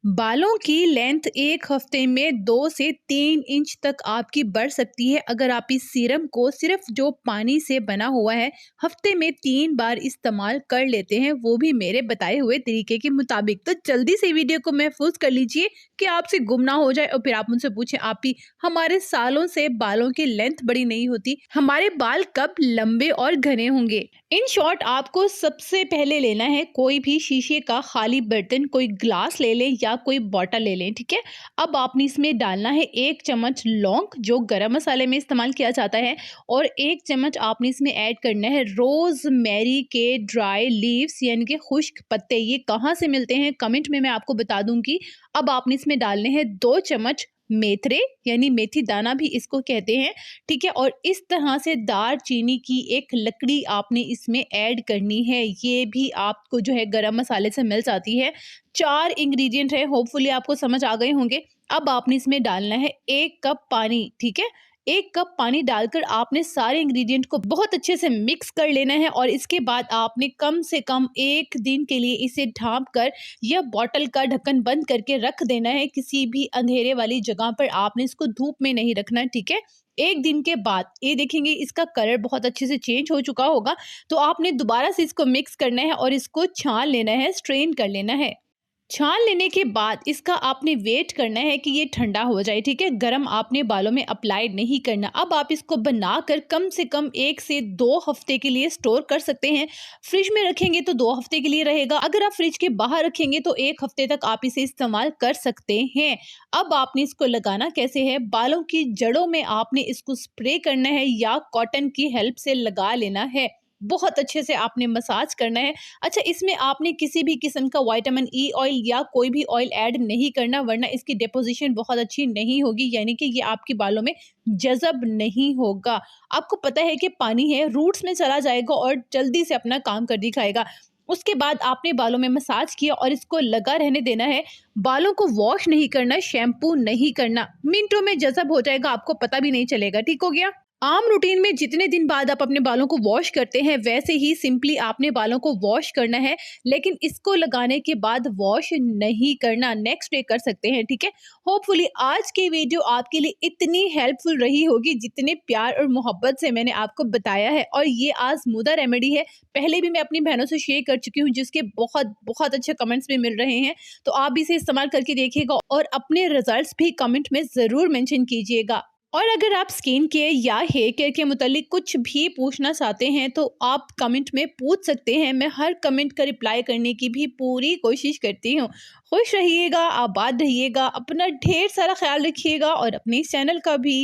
बालों की लेंथ 1 हफ्ते में 2 से 3 इंच तक आपकी बढ़ सकती है अगर आप इस सीरम को सिर्फ जो पानी से बना हुआ है हफ्ते में 3 बार इस्तेमाल कर लेते हैं, वो भी मेरे बताए हुए तरीके के मुताबिक। तो जल्दी से वीडियो को महफूज कर लीजिए कि आपसे गुम ना हो जाए और फिर आप मुझसे पूछें आप ही हमारे सालों से बालों की लेंथ बड़ी नहीं होती, हमारे बाल कब लंबे और घने होंगे। इन शॉर्ट आपको सबसे पहले लेना है कोई भी शीशे का खाली बर्तन, कोई ग्लास ले लें या कोई बॉटल ले लें, ठीक है। अब आपने इसमें डालना है 1 चम्मच लौंग जो गरम मसाले में इस्तेमाल किया जाता है, और 1 चम्मच आपने इसमें ऐड करना है रोजमेरी के ड्राई लीव्स यानी कि खुश्क पत्ते। ये कहाँ से मिलते हैं कमेंट में मैं आपको बता दूंगी। अब आपने इसमें डालने हैं 2 चम्मच मेथरे यानी मेथी दाना भी इसको कहते हैं, ठीक है। और इस तरह से दार चीनी की एक लकड़ी आपने इसमें ऐड करनी है, ये भी आपको जो है गरम मसाले से मिल जाती है। 4 इंग्रेडिएंट है, होपफुली आपको समझ आ गए होंगे। अब आपने इसमें डालना है 1 कप पानी, ठीक है। 1 कप पानी डालकर आपने सारे इंग्रेडिएंट को बहुत अच्छे से मिक्स कर लेना है, और इसके बाद आपने कम से कम 1 दिन के लिए इसे ढाँप कर या बॉटल का ढक्कन बंद करके रख देना है। किसी भी अंधेरे वाली जगह पर आपने इसको धूप में नहीं रखना है, ठीक है। 1 दिन के बाद ये देखेंगे इसका कलर बहुत अच्छे से चेंज हो चुका होगा, तो आपने दोबारा से इसको मिक्स करना है और इसको छान लेना है, स्ट्रेन कर लेना है। छान लेने के बाद इसका आपने वेट करना है कि ये ठंडा हो जाए, ठीक है। गरम आपने बालों में अप्लाई नहीं करना। अब आप इसको बनाकर कम से कम 1 से 2 हफ्ते के लिए स्टोर कर सकते हैं। फ्रिज में रखेंगे तो 2 हफ्ते के लिए रहेगा, अगर आप फ्रिज के बाहर रखेंगे तो 1 हफ्ते तक आप इसे इस्तेमाल कर सकते हैं। अब आपने इसको लगाना कैसे है, बालों की जड़ों में आपने इसको स्प्रे करना है या कॉटन की हेल्प से लगा लेना है। बहुत अच्छे से आपने मसाज करना है। अच्छा, इसमें आपने किसी भी किस्म का विटामिन ई ऑयल या कोई भी ऑयल ऐड नहीं करना, वरना इसकी डिपोजिशन बहुत अच्छी नहीं होगी, यानी कि ये आपके बालों में जज़ब नहीं होगा। आपको पता है कि पानी है, रूट्स में चला जाएगा और जल्दी से अपना काम कर दिखाएगा। उसके बाद आपने बालों में मसाज किया और इसको लगा रहने देना है। बालों को वॉश नहीं करना, शैम्पू नहीं करना, मिनटों में जज़ब हो जाएगा, आपको पता भी नहीं चलेगा। ठीक हो गया। आम रूटीन में जितने दिन बाद आप अपने बालों को वॉश करते हैं वैसे ही सिंपली आपने बालों को वॉश करना है, लेकिन इसको लगाने के बाद वॉश नहीं करना, नेक्स्ट डे कर सकते हैं, ठीक है। होपफुली आज की वीडियो आपके लिए इतनी हेल्पफुल रही होगी जितने प्यार और मोहब्बत से मैंने आपको बताया है, और ये आजमूदा रेमेडी है। पहले भी मैं अपनी बहनों से शेयर कर चुकी हूँ जिसके बहुत बहुत अच्छे कमेंट्स भी मिल रहे हैं, तो आप भी इसे इस्तेमाल करके देखिएगा और अपने रिजल्ट्स भी कमेंट में ज़रूर मेंशन कीजिएगा। और अगर आप स्किन केयर या हेयर केयर के मुतालिक कुछ भी पूछना चाहते हैं तो आप कमेंट में पूछ सकते हैं। मैं हर कमेंट का रिप्लाई करने की भी पूरी कोशिश करती हूँ। खुश रहिएगा, आबाद रहिएगा, अपना ढेर सारा ख्याल रखिएगा और अपने इस चैनल का भी।